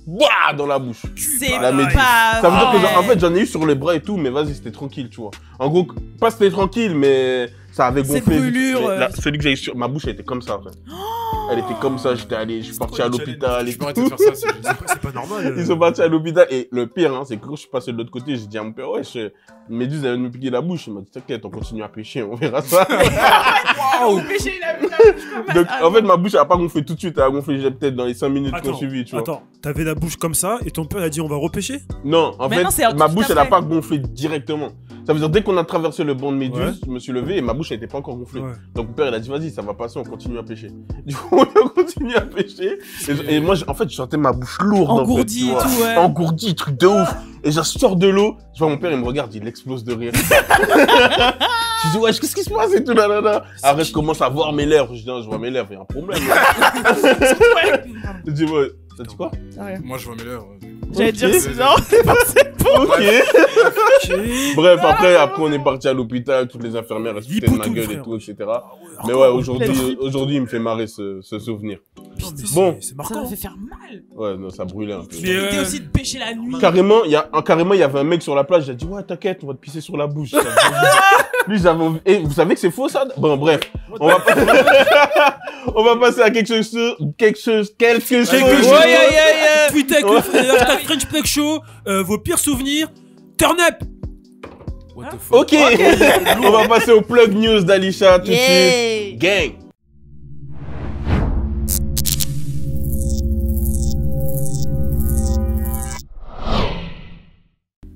Ouah, dans la bouche. C'est La méduse. pas Ça veut dire que vrai. en fait j'en ai eu sur les bras et tout, mais vas-y c'était tranquille, tu vois. En gros, pas c'était tranquille, mais ça avait gonflé. Cette brûlure, Mais là, celui que j'ai eu sur ma bouche, elle était comme ça, frère. Elle était comme ça, je suis parti à l'hôpital et Je peux tout. arrêter de faire ça. C'est pas normal. Ils sont partis à l'hôpital et le pire, hein, c'est que quand je suis passé de l'autre côté, j'ai dit à mon père, ouais, une méduse elle vient de me piquer la bouche. Il m'a dit, t'inquiète, on continue à pêcher, on verra ça. Au péché, il a vu la bouche comme ça. Donc en fait, ma bouche elle a pas gonflé tout de suite, elle a gonflé peut-être dans les 5 minutes qu'on Attends, suivi, tu vois. attends, t'avais la bouche comme ça et ton père a dit on va repêcher? Non, en Mais fait, non, c'est un ma tout bouche, elle a après. pas gonflé directement. Ça veut dire, dès qu'on a traversé le banc de méduse, Ouais. je me suis levé et ma bouche, elle était pas encore gonflée. Ouais. Donc, mon père, il a dit, vas-y, ça va passer, on continue à pêcher. Du coup, on a continué à pêcher. Et moi, en fait, je sentais ma bouche lourde. Engourdie en fait, et tu vois. tout, ouais. Engourdie, truc de ouf. Et je sors de l'eau, je vois mon père, il me regarde, il explose de rire. Je dis, wesh, qu'est-ce qui se passe et tout, là. Après, je commence à voir mes lèvres. Je dis, non, je vois mes lèvres, il y a un problème. Là. Je dis, ouais, ça dit quoi? Moi, je vois mes lèvres. J'allais Ok. dire non, c'est pas Ok. Bref, après, on est parti à l'hôpital, toutes les infirmières, elles se foutaient de ma L'hypotoute, gueule et frère. tout, etc. Mais ouais, aujourd'hui, il me fait marrer ce souvenir. Bon. C'est Ça marquant. m'a fait faire mal. Ouais, non, ça brûlait un peu. Mais, L'idée aussi de pêcher la nuit. Carrément, il y avait un mec sur la plage, il a dit, ouais, t'inquiète, on va te pisser sur la bouche. Lui, j'avais envie. Et vous savez que c'est faux, ça? Bon, bref. On va passer à quelque chose. Tweet avec le hashtag French Plug Show, vos pires souvenirs, turn up. What the fuck? Ok. On va passer au plug news d'Alisha tout de suite. Gang.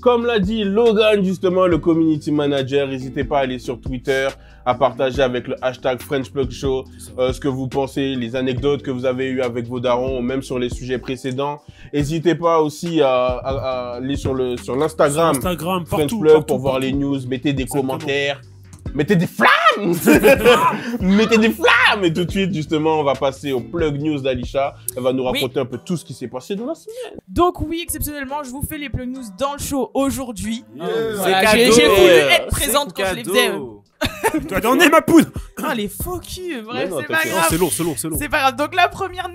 Comme l'a dit Logan, justement, le community manager, n'hésitez pas à aller sur Twitter, à partager avec le hashtag French Plug Show ce que vous pensez, les anecdotes que vous avez eues avec vos darons, ou même sur les sujets précédents. N'hésitez pas aussi à aller sur l'Instagram Instagram, French partout. Plug partout, pour voir partout. les news, mettez des Exactement. commentaires, mettez des flammes mettez des flammes. Et tout de suite, justement, on va passer au plug news d'Alisha. Elle va nous raconter un peu tout ce qui s'est passé dans la semaine. Donc oui, exceptionnellement, je vous fais les plug news dans le show aujourd'hui. Yeah. Voilà, C'est j'ai cadeau. voulu Yeah. être présente quand je les faisais. Toi, donner ma poudre. Ah, les faux culs, bref, Mais non, c'est pas t'inquiète. Non, grave. c'est lourd, c'est lourd, c'est lourd. C'est pas grave. Donc la première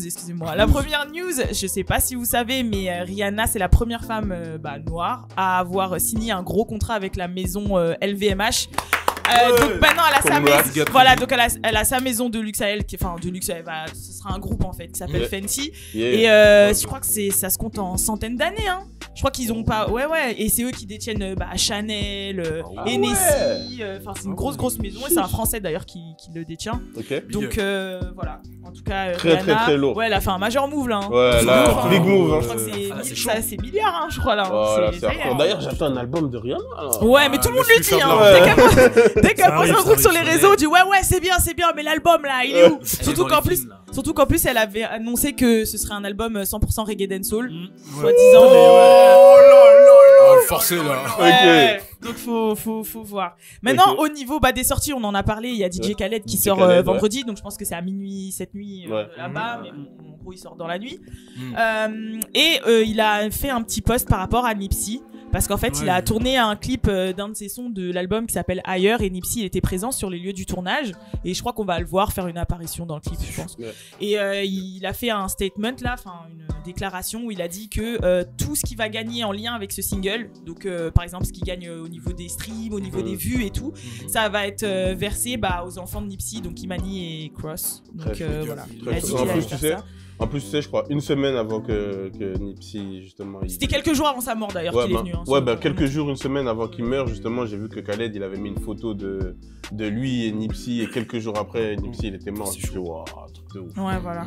excusez-moi. La première news, je sais pas si vous savez, mais Rihanna, c'est la première femme noire à avoir signé un gros contrat avec la maison LVMH. Donc maintenant elle a sa Congrats. maison, voilà, donc elle a sa maison de luxe à elle, ce sera un groupe en fait qui s'appelle Yeah. Fenty. Yeah. Et je crois que ça se compte en centaines d'années, hein. Je crois qu'ils ont pas, ouais, et c'est eux qui détiennent Chanel, Hennessy, enfin c'est une grosse maison et c'est un Français d'ailleurs qui le détient. Ok. Donc voilà, en tout cas Très, Rihanna, très lourd. ouais, elle a fait un major move là. Hein. Ouais, là, Lourd, hein. big move. Hein. Je crois que c'est chaud. c'est milliards, hein, je crois là. hein. Voilà, c'est ça y est. hardcore. D'ailleurs, j'attends un album de Rihanna. là. Ouais, mais tout le monde le laisse-lui dit, faire hein. de la- Dès qu'elle Ça pose arrive, un ça truc sur les arrive. réseaux, on dit ouais, c'est bien, mais l'album là, il est où? Surtout dans les qu'en plus, films, là. surtout qu'en plus, elle avait annoncé que ce serait un album 100% reggae dancehall, Ouais. soi-disant. Forcé, là. Ouais. Donc faut voir. Maintenant Ok. au niveau des sorties, on en a parlé, il y a DJ Ouais. Khaled qui DJ sort Khaled, ouais. vendredi, donc je pense que c'est à minuit cette nuit Ouais. là-bas, mais bon, en gros il sort dans la nuit. Mm. Il a fait un petit post par rapport à Nipsey. Parce qu'en fait, Ouais. il a tourné un clip d'un de ses sons de l'album qui s'appelle Ailleurs et Nipsey il était présent sur les lieux du tournage et je crois qu'on va le voir faire une apparition dans le clip, je pense. Ouais. Et il a fait un statement là, enfin une déclaration où il a dit que tout ce qu'il va gagner en lien avec ce single, donc par exemple ce qu'il gagne au niveau des streams, au niveau des vues et tout, ça va être versé aux enfants de Nipsey, donc Imani et Cross. Donc Très voilà. Très Il a dit chaud. qu'il En allait plus, tu faire sais, ça. je crois, une semaine avant que Nipsey, justement. C'était quelques jours avant sa mort d'ailleurs Ouais, qu'il est venu. hein, ouais, sur- quelques jours, une semaine avant qu'il meure, justement, j'ai vu que Khaled, il avait mis une photo de lui et Nipsey, et quelques jours après, Nipsey, il était mort. Je suis waouh, truc de ouf. Ouais, voilà.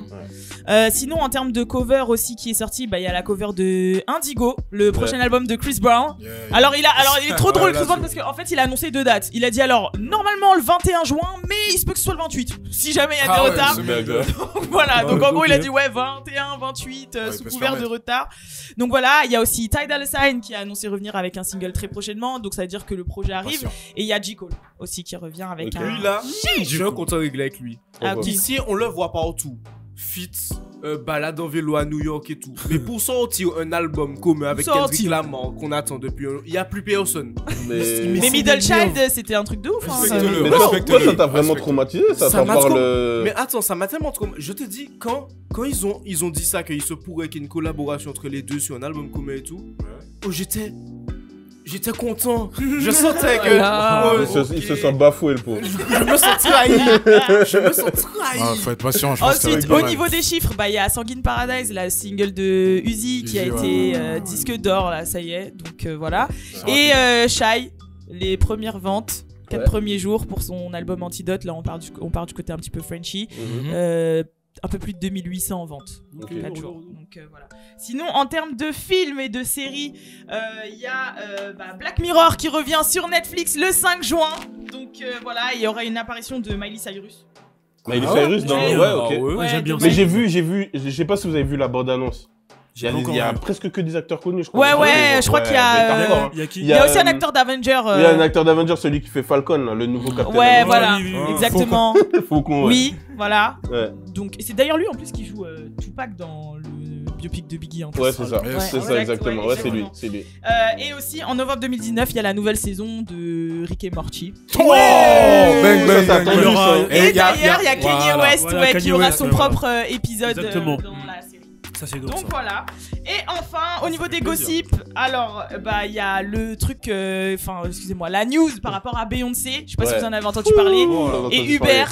Ouais. Sinon, en termes de cover aussi qui est sorti, il y a la cover de Indigo, le prochain album de Chris Brown. Yeah. Alors il est trop drôle Ouais, là, Chris Brown c'est parce qu'en fait il a annoncé 2 dates. Il a dit alors normalement le 21 juin, mais il se peut que ce soit le 28 si jamais il y a des retards. c'est bien, D'accord. Voilà, donc Ouais, en gros il a ok. dit ouais 21, 28 Ouais, il sous peut se couvert de permettre. retard. Donc voilà, il y a aussi Ty Dolla $ign qui a annoncé revenir avec un single très prochainement, donc ça veut dire que le projet arrive. Patient. Et il y a J. Cole aussi qui revient avec Ok. un... Lui là, j'ai un compte à régler avec lui. Ah, Pourquoi qui Ici, on le voit partout. Fit balade en vélo à New York et tout. Mais pour sortir un album commun avec Kendrick Lamar qu'on attend depuis il y a plus personne. Mais Middle Child, c'était un truc de ouf. Mais toi, ça t'a vraiment traumatisé, ça t'en parle. Mais attends, ça m'a tellement traumatisé. Je te dis, quand ils ont dit ça, qu'il se pourrait qu'il y ait une collaboration entre les deux sur un album commun et tout, j'étais content. Je sentais que. Il se sent bafoué, le pauvre. Je me sens trahi. Faut être patient. Ensuite, au niveau des chiffres, il y a Sanguine Paradise, la single de Uzi qui a été disque d'or, là, ça y est. Donc voilà. Et Shai, les premières ventes. 4 premiers jours pour son album Antidote. Là, on part du côté un petit peu Frenchy. Un peu plus de 2800 en vente. 4 jours. Donc voilà. Sinon, en termes de films et de séries, il y a Black Mirror qui revient sur Netflix le 5 juin. Donc voilà, il y aura une apparition de Miley Cyrus. Miley Cyrus dans. Ouais, ok. Ouais, j'aime bien. Mais j'ai vu, je sais pas si vous avez vu la bande-annonce. Il y a presque que des acteurs connus, je crois. Ouais, je crois qu'il y a. Il y a aussi un acteur d'Avenger. Il y a un acteur d'Avenger, celui qui fait Falcon, là, le nouveau Captain. Ouais, voilà, exactement. Faucon, oui, voilà. Ouais. Donc, c'est d'ailleurs lui en plus qui joue Tupac dans le biopic de Biggie. Ouais, c'est ça. C'est ça, exactement. Ouais, c'est lui. Et aussi, en novembre 2019, il y a la nouvelle saison de Rick et Morty. Bang, bang. Et d'ailleurs, il y a Kanye West qui aura son propre épisode dans la série. Donc voilà. Et enfin, au niveau des gossips, alors il y a le truc, excusez-moi, la news par rapport à Beyoncé. Je sais pas si vous en avez entendu parler. Et Uber,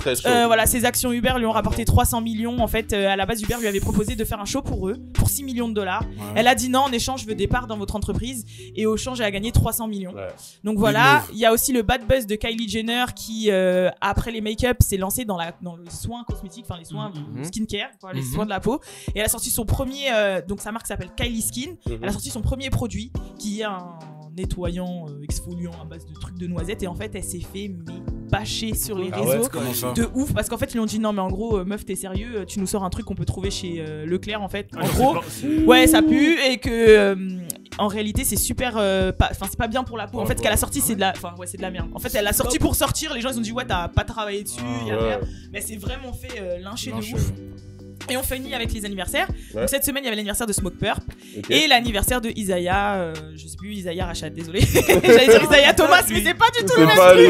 voilà, ses actions Uber lui ont rapporté 300 millions. En fait, à la base, Uber lui avait proposé de faire un show pour eux pour 6 millions de dollars. Elle a dit non, en échange, je veux des parts dans votre entreprise. Et au change, elle a gagné 300 millions. Donc voilà, il y a aussi le bad buzz de Kylie Jenner qui, après les make-up, s'est lancée dans les soins cosmétiques, enfin les soins skincare, les soins de la peau. Et elle a sorti son premier, donc sa marque s'appelle Kylie Skin. Elle a sorti son premier produit qui est un nettoyant exfoliant à base de trucs de noisettes, et en fait elle s'est fait bâcher sur les réseaux de ouf, parce qu'en fait ils lui ont dit non mais en gros meuf t'es sérieux, tu nous sors un truc qu'on peut trouver chez Leclerc en fait, en gros ouais ça pue, et que en réalité c'est super c'est pas bien pour la peau en fait. Ce qu'elle a sorti c'est de la merde en fait. Elle l'a sorti pour sortir, les gens ils ont dit ouais t'as pas travaillé dessus, mais c'est vraiment fait lyncher de ouf. Et on finit avec les anniversaires. Donc cette semaine il y avait l'anniversaire de Smoke Purp et l'anniversaire de Isaiah, je sais plus, Isaiah Rachad, désolé. J'allais dire Isaiah Thomas, mais c'est pas du tout le même truc.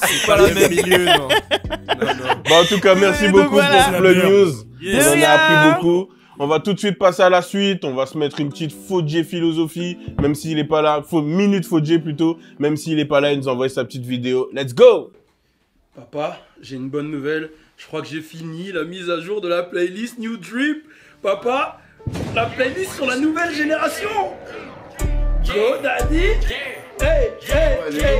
C'est pas le même milieu, non. En tout cas, merci beaucoup pour le news. On en a appris beaucoup. On va tout de suite passer à la suite. On va se mettre une petite Fodjé philosophie, même s'il est pas là. Minute Fodjé plutôt, même s'il est pas là, il nous envoie sa petite vidéo. Let's go. Papa, j'ai une bonne nouvelle. Je crois que j'ai fini la mise à jour de la playlist New Drip. Papa, la playlist sur la nouvelle génération. Go Daddy. Hey, hey, hey.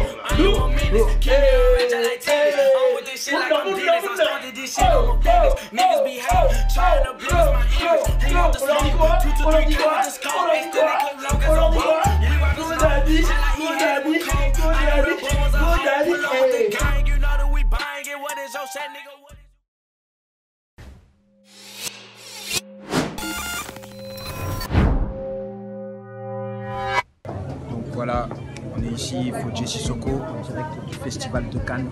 Voilà, on est ici, Fodjé Sissoko, en direct du festival de Cannes.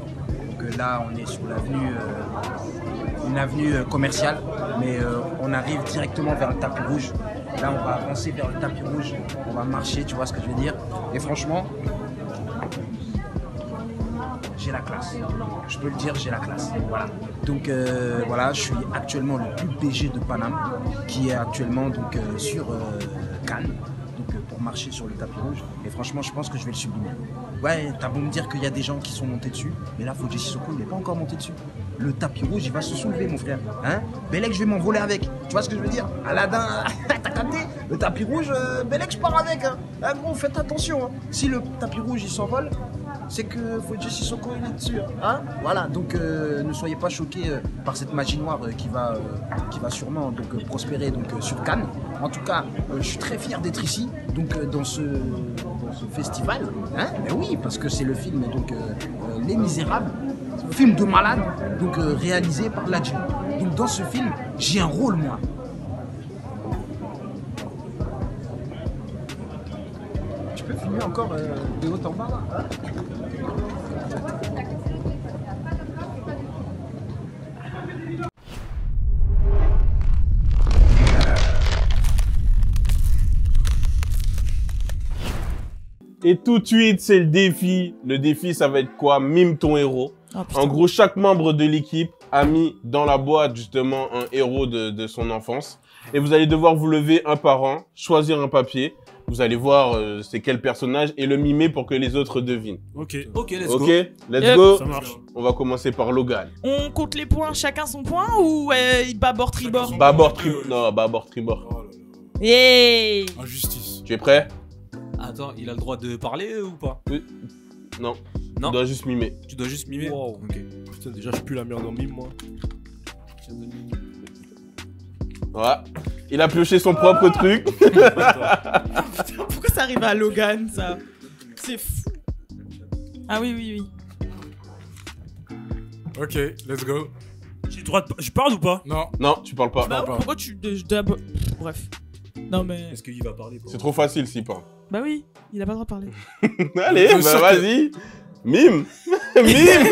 Donc là, on est sur une avenue commerciale, mais on arrive directement vers le tapis rouge. Là, on va avancer vers le tapis rouge, on va marcher, tu vois ce que je veux dire. Et franchement, j'ai la classe. Je peux le dire, j'ai la classe. Voilà. Donc voilà, je suis actuellement le plus BG de Paname, qui est actuellement donc sur Cannes. Pour marcher sur le tapis rouge, et franchement je pense que je vais le sublimer. Ouais, t'as beau me dire qu'il y a des gens qui sont montés dessus, mais là Fodjé Sissoko il n'est pas encore monté dessus. Le tapis rouge il va se soulever mon frère, hein. Belek je vais m'envoler avec, tu vois ce que je veux dire. Aladdin, t'as capté. Le tapis rouge, Belek je pars avec, hein. Ah, gros faites attention, hein. Si le tapis rouge il s'envole, c'est que Fodjé Sissoko il est dessus, hein. Voilà, donc ne soyez pas choqués par cette magie noire qui va sûrement donc prospérer donc sur Cannes. En tout cas, je suis très fier d'être ici, donc dans ce festival, hein. Mais oui, parce que c'est le film donc Les Misérables, film de malade, donc réalisé par Ladji. Donc dans ce film, j'ai un rôle moi. Tu peux filmer encore de haut en bas là, hein. Et tout de suite, c'est le défi. Le défi, ça va être quoi? Mime ton héros. Oh, En gros, chaque membre de l'équipe a mis dans la boîte, justement, un héros de son enfance. Et vous allez devoir vous lever un par un, choisir un papier. Vous allez voir c'est quel personnage et le mimer pour que les autres devinent. Ok, let's go. Ok, let's go. Ça marche. On va commencer par Logan. On compte les points, chacun son point ou bâbord tribord? Bâbord tribord. Non, bâbord tribord. Oh là là. Hey. Injustice. Tu es prêt? Attends, il a le droit de parler ou pas? Oui. Non. Non. Tu dois juste mimer. Tu dois juste mimer. Wow. Ok. Putain, déjà, je suis plus la merde en mime, moi. Voilà. Il a pioché son propre truc. Pourquoi ça arrive à Logan, ça? C'est fou. Ah oui, oui, oui. Ok, let's go. J'ai le droit de... Je parle ou pas? Non. Non, tu parles pas. Bah, pourquoi tu... Bref. Non, mais... Est-ce qu'il va parler? C'est trop facile s'il parle. Bah oui, il a pas le droit de parler. Allez, bah vas-y. Mime. Mime.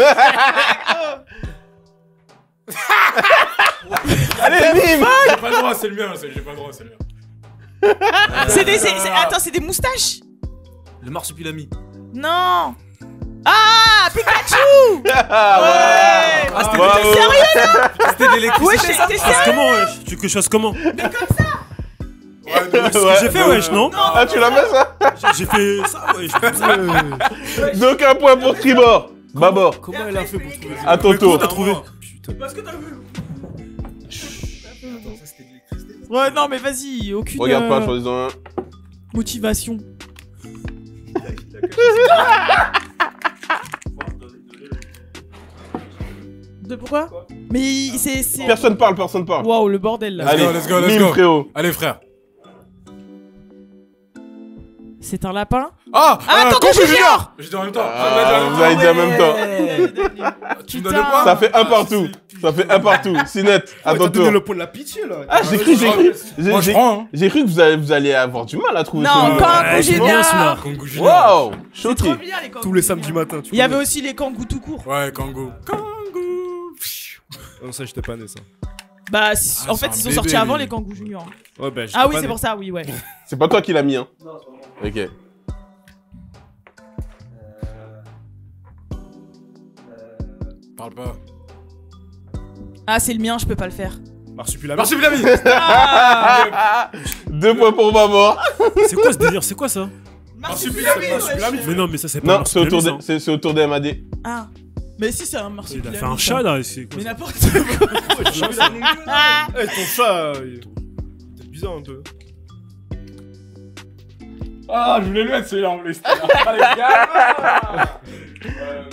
Allez, mime. J'ai pas le droit, c'est le mien, j'ai pas le droit, c'est le mien. Attends, c'est des moustaches? Le marsupilami. Non. Ah, Pikachu. Ah ouais. Ah, c'était Bravo. Sérieux, là? C'était de l'électricité. Ouais, ça. t'es Fasse sérieux? comment, wesh? Tu veux que je fasse comment? Ouais, C'est ce que j'ai fait, wesh, non? Ah, tu l'as fait ça? J'ai fait ça, wesh. Donc un point pour Tribord. Babord. Comment elle a fait pour trouver À ton tour. T'as trouvé? Putain. Parce que t'as vu. Ouais, non, mais vas-y, aucune Regarde pas, choisis-en un. motivation. De pourquoi? Mais c'est... Personne parle, personne parle. Waouh, le bordel, là. Allez, let's go, let's mime, go. frérot. Allez, frère. C'est un lapin? Ah, attends, Congo Junior. Junior. J'ai dit en même temps. Vous avez dit en même temps. Tu me donnes le point? Ça fait un partout. Ça fait un partout. Sinette, à ton T'as donné tour. le point de la pitié, là. Ah, j'ai cru Moi, je prends, hein. j'ai cru que vous allez avoir du mal à trouver Non, celui-là. Kangoo c'est bien, celui-là. Junior. Congo Junior. Waouh, C'est choqué. trop bien, les kangous. Tous les samedis matins, tu Il y avait aussi les kangous tout court. Ouais, Congo. Non, ça, j'étais pas né, ça. Bah, en c'est fait, un ils sont bébé, sortis avant lui. les kangous juniors. Ouais, bah, j'étais Ah oui, pas c'est né. pour ça, oui, ouais. C'est pas toi qui l'as mis, hein? Ok. Parle pas. Ah, c'est le mien, je peux pas le faire. Marsupilami. Marsupilami. 2 points pour Babord. C'est quoi ce délire? C'est quoi ça? Marsupilami. Mais non, mais ça, c'est pas Non, c'est autour, Marsupilami, ça. c'est autour des MAD. Ah. Mais si, c'est un Il marsupilami. a fait un chat, là. C'est quoi Mais ça? n'importe quoi. Eh, ton chat, c'est bizarre un peu. Ah, je voulais le mettre celui-là en plus. Ah, les gars.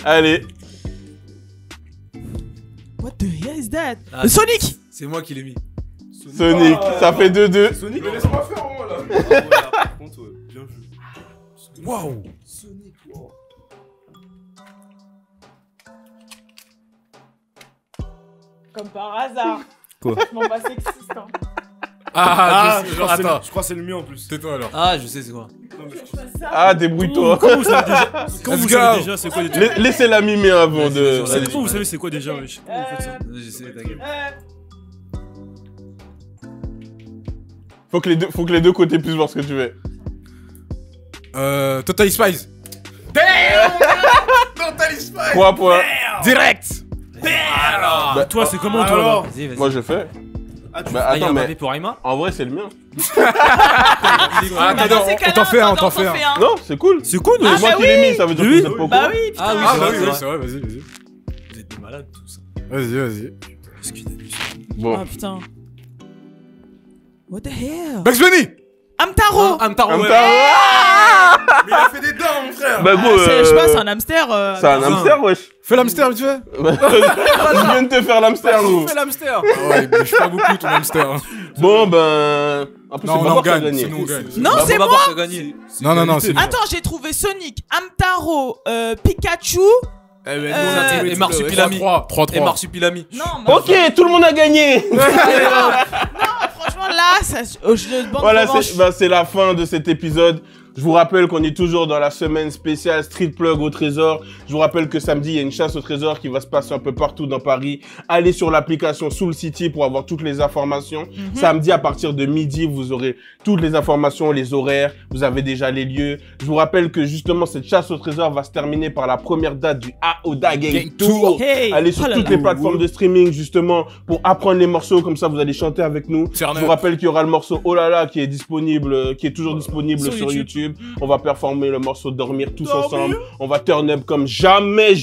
Allez. What the hell is that? Ah, Sonic. C'est moi qui l'ai mis. Sonic, ça fait 2-2. Sonic. Mais laisse-moi faire, moi, là. Ah ouais, là, par contre, bien vu. Waouh! Sonic, wow. Comme par hasard. Quoi? Je m'en bats sexiste, hein. Ah, je crois attends. que c'est le mien en plus. Tais-toi alors. Ah, je sais c'est quoi. Ah, débrouille-toi. Comment vous savez déjà? Comment Let's vous savez go. déjà c'est quoi déjà? Laissez-la mimer avant de... Vas-y, Ça dépend, vous savez c'est quoi déjà, wesh? Comment vous faites ça? Je sais, t'inquiète. Faut que les deux côtés puissent voir ce que tu veux. Total Spice. Damn. Total Spice. 3 points. Direct. Bah, Toi, c'est comment, toi, alors là? Vas-y, vas-y. moi je fais. Ah, tu Bah Ah, il y a attends, un mais papier pour Aïma. en vrai c'est le mien. Ah, Bah, dans ces on cas-là, t'en fait un, on t'en t'en fait un. un. Non, c'est cool. C'est cool, C'est wesh! moi qui l'ai mis, ça veut dire que Oui. vous êtes pas au Bah courant. oui, putain. Ah oui, Ah, c'est bah vrai, oui, c'est c'est vrai. vrai, vas-y, vas-y. Vous êtes des malades tous. Vas-y, vas-y. Qu'est-ce qu'il a dit? Bon. Ah putain. What the hell? Bugs Bunny. Amtaro. Amtaro, ouais. Amtaro. Mais il a fait des dents, mon frère. Bah gros, Je sais pas, c'est un hamster. c'est un hamster, wesh. Fais l'hamster, tu veux. Je viens de te faire l'hamster, gros. fais l'hamster. Ah ouais, il bouge pas beaucoup ton hamster. hein. Bon, ben... En plus, Non, c'est on Babord qui a gagne, gagné. sinon on gagne. Non, Bah, c'est Babord moi. qui a gagné. Non, non, non, c'est Attends, j'ai trouvé Sonic, Amtaro, Pikachu. Eh ben, Et Marsupilami. 3-3. Et Marsupilami. Non, Ok, tout le monde a gagné. franchement là, ça, je demande Voilà, revanche. c'est la fin de cet épisode. Je vous rappelle qu'on est toujours dans la semaine spéciale Street Plug au trésor. Je vous rappelle que samedi, il y a une chasse au trésor qui va se passer un peu partout dans Paris. Allez sur l'application Soul City pour avoir toutes les informations. Samedi, à partir de midi, vous aurez toutes les informations, les horaires. Vous avez déjà les lieux. Je vous rappelle que justement, cette chasse au trésor va se terminer par la première date du Aoda Gang Tour. Allez sur toutes les plateformes de streaming justement pour apprendre les morceaux. Comme ça, vous allez chanter avec nous. Je vous rappelle qu'il y aura le morceau Oh là là qui est disponible, qui est toujours disponible sur YouTube. On va performer le morceau Dormir tous ensemble. On va turn up comme jamais.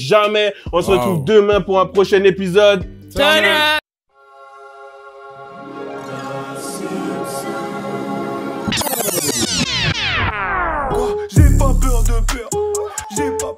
On se retrouve demain pour un prochain épisode. Turn up. J'ai pas peur de perdre, j'ai pas